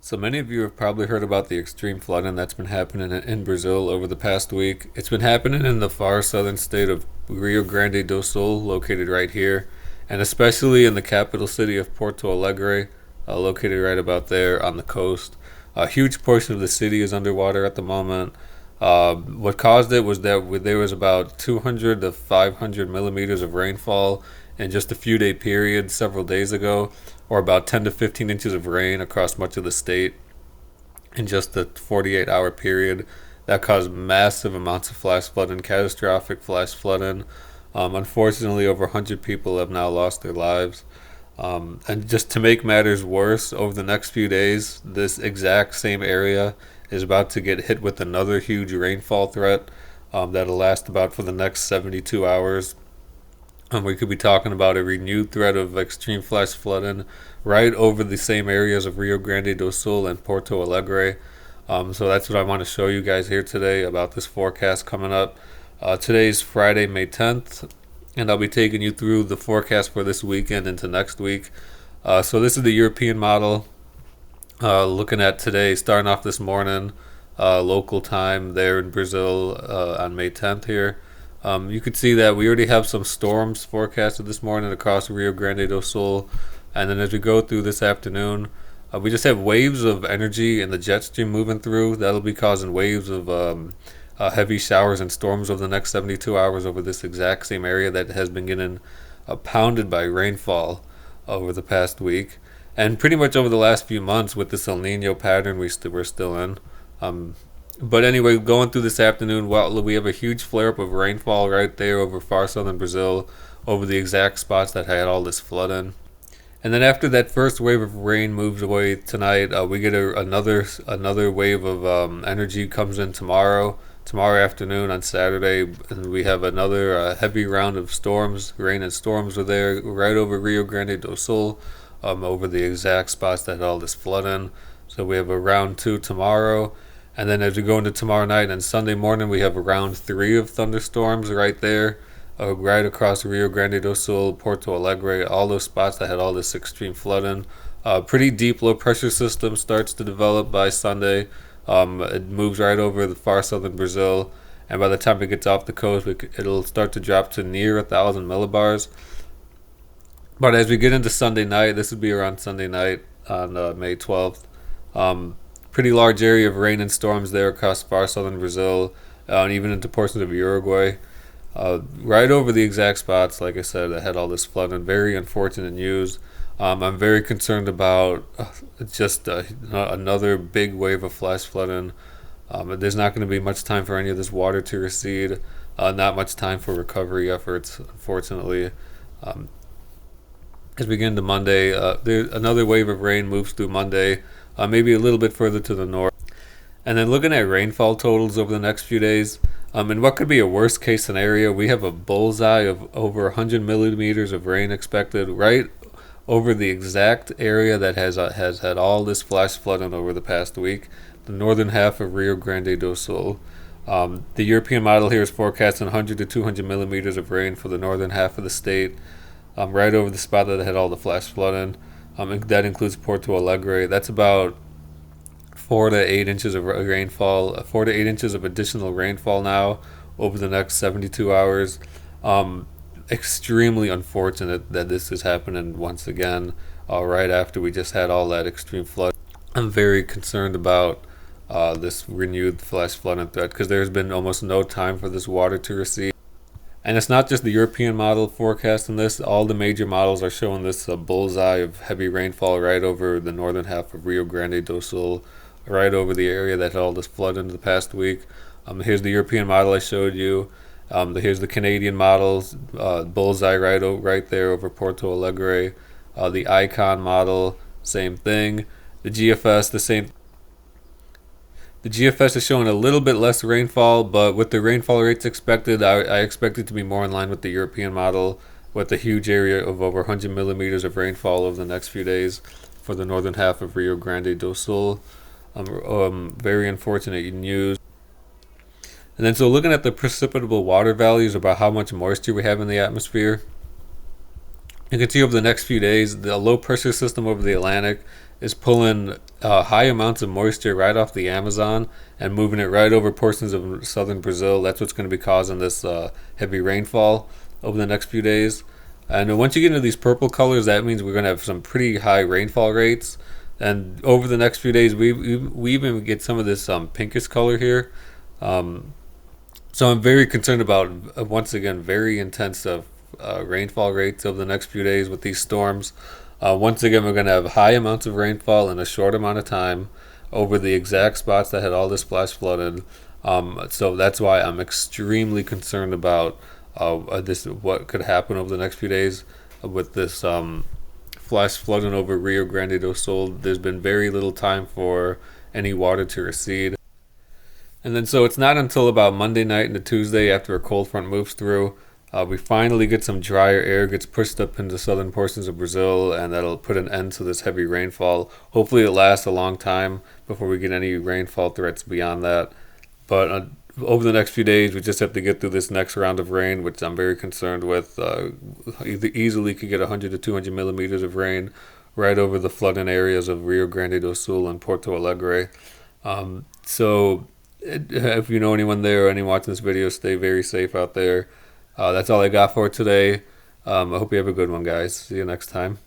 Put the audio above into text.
So many of you have probably heard about the extreme flooding that's been happening in Brazil over the past week. It's been happening in the far southern state of Rio Grande do Sul, located right here, and especially in the capital city of Porto Alegre, located right about there on the coast. A huge portion of the city is underwater at the moment. What caused it was that there was about 200 to 500 millimeters of rainfall in just a few day period several days ago, or about 10 to 15 inches of rain across much of the state in just a 48-hour period. That caused massive amounts of flash flooding, catastrophic flash flooding. Unfortunately, over 100 people have now lost their lives. And just to make matters worse, over the next few days, this exact same area is about to get hit with another huge rainfall threat that'll last about for the next 72 hours. We could be talking about a renewed threat of extreme flash flooding right over the same areas of Rio Grande do Sul and Porto Alegre. So that's what I want to show you guys here today about this forecast coming up. Today's Friday, May 10th, and I'll be taking you through the forecast for this weekend into next week. So this is the European model. Looking at today, starting off this morning, local time there in Brazil on May 10th here. You could see that we already have some storms forecasted this morning across Rio Grande do Sul. And then as we go through this afternoon, we just have waves of energy in the jet stream moving through. That'll be causing waves of heavy showers and storms over the next 72 hours over this exact same area that has been getting pounded by rainfall over the past week. And pretty much over the last few months with this El Nino pattern we're still in. But anyway, going through this afternoon, well, we have a huge flare-up of rainfall right there over far southern Brazil, over the exact spots that had all this flooding. And then after that first wave of rain moves away tonight, we get another wave of energy comes in tomorrow afternoon on Saturday, and we have another heavy round of storms. Rain and storms are there right over Rio Grande do Sul, over the exact spots that had all this flooding. So we have a round 2 tomorrow. And then as we go into tomorrow night and Sunday morning, we have a round 3 of thunderstorms right there, right across Rio Grande do Sul, Porto Alegre, all those spots that had all this extreme flooding. Pretty deep low pressure system starts to develop by Sunday. It moves right over the far southern Brazil, and by the time it gets off the coast, it'll start to drop to near 1,000 millibars. But as we get into Sunday night, this would be around Sunday night on May 12th. Pretty large area of rain and storms there across far southern Brazil, and even into portions of Uruguay. Right over the exact spots, like I said, that had all this flooding. Very unfortunate news. I'm very concerned about just another big wave of flash flooding. There's not going to be much time for any of this water to recede. Not much time for recovery efforts, unfortunately. As we get into Monday, another wave of rain moves through Monday, maybe a little bit further to the north. And then looking at rainfall totals over the next few days, in what could be a worst case scenario, we have a bullseye of over 100 millimeters of rain expected right over the exact area that has had all this flash flooding over the past week, the northern half of Rio Grande do Sul. The European model here is forecasting 100 to 200 millimeters of rain for the northern half of the state, right over the spot that had all the flash flooding. That includes Porto Alegre. That's about 4 to 8 inches of rainfall, 4 to 8 inches of additional rainfall now over the next 72 hours. Extremely unfortunate that this is happening once again, right after we just had all that extreme flood. I'm very concerned about this renewed flash flooding threat because there's been almost no time for this water to recede. And it's not just the European model forecasting this. All the major models are showing this bullseye of heavy rainfall right over the northern half of Rio Grande do Sul, right over the area that had all this flood in the past week. Here's the European model I showed you. Here's the Canadian models, bullseye right there over Porto Alegre. The Icon model, same thing. The GFS, the same. The GFS is showing a little bit less rainfall, but with the rainfall rates expected, I expect it to be more in line with the European model, with a huge area of over 100 millimeters of rainfall over the next few days for the northern half of Rio Grande do Sul. Very unfortunate news. And then so looking at the precipitable water values about how much moisture we have in the atmosphere, you can see over the next few days, the low pressure system over the Atlantic is pulling high amounts of moisture right off the Amazon and moving it right over portions of southern Brazil. That's what's going to be causing this heavy rainfall over the next few days. And once you get into these purple colors, that means we're going to have some pretty high rainfall rates. And over the next few days, we even get some of this pinkish color here. Um, so I'm very concerned about, once again, very intense rainfall rates over the next few days with these storms. Once again, we're going to have high amounts of rainfall in a short amount of time over the exact spots that had all this flash flooded. So that's why I'm extremely concerned about this, what could happen over the next few days with this flash flooding over Rio Grande do Sul. There's been very little time for any water to recede. And then so it's not until about Monday night into Tuesday, after a cold front moves through, we finally get some drier air gets pushed up into southern portions of Brazil, and that'll put an end to this heavy rainfall. Hopefully it lasts a long time before we get any rainfall threats beyond that. But over the next few days, we just have to get through this next round of rain, which I'm very concerned with. Easily could get 100 to 200 millimeters of rain right over the flooding areas of Rio Grande do Sul and Porto Alegre. So if you know anyone there or anyone watching this video, stay very safe out there. That's all I got for today. I hope you have a good one, guys. See you next time.